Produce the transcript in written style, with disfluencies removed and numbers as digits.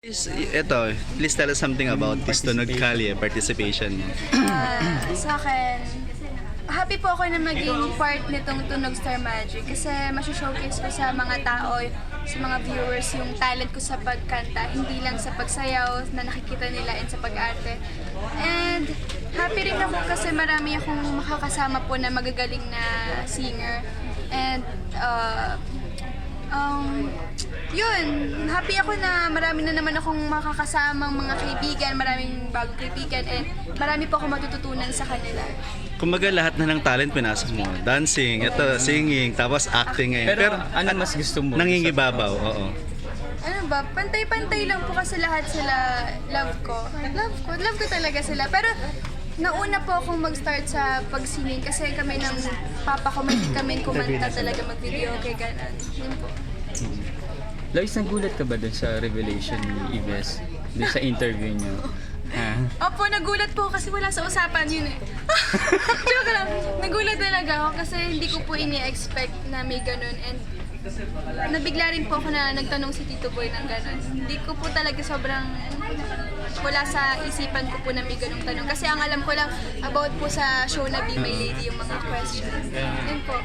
Ito, please tell us something about this Tunog Kalye participation mo. Sa akin, happy po ako na maging part nitong Tunog Star Magic kasi showcase ko sa mga tao, sa mga viewers yung talent ko sa pagkanta, hindi lang sa pagsayaw na nakikita nila and sa pag-arte. And happy rin ako kasi marami akong makakasama po na magagaling na singer. And yun, happy ako na marami na naman akong makakasamang mga kaibigan, maraming bagong kaibigan, and marami po ako matututunan sa kanila. Kumbaga lahat na ng talent pinasok mo. Dancing, ito, singing, tapos acting ngayon. Pero ano mas gusto mo? Nangingibabaw, oo. Ano ba, pantay-pantay lang po kasi lahat sila. Love ko talaga sila. Pero nauna po akong mag-start sa pag-singing kasi kami ng papa ko, may kami kumanta talaga mag-video, kay ganon. Yun po. Lois, nagulat ka ba dun sa revelation ni Yves? Dun sa interview niyo? Opo, nagulat po kasi wala sa usapan yun eh. Joke lang. Nagulat talaga ako kasi hindi ko po ini-expect na may ganun. And nabigla rin po ako na nagtanong si Tito Boy ng ganun. Hindi ko po talaga sobrang wala sa isipan ko po na may ganung tanong. Kasi ang alam ko lang about po sa show na Be My Lady yung mga questions. Yun po.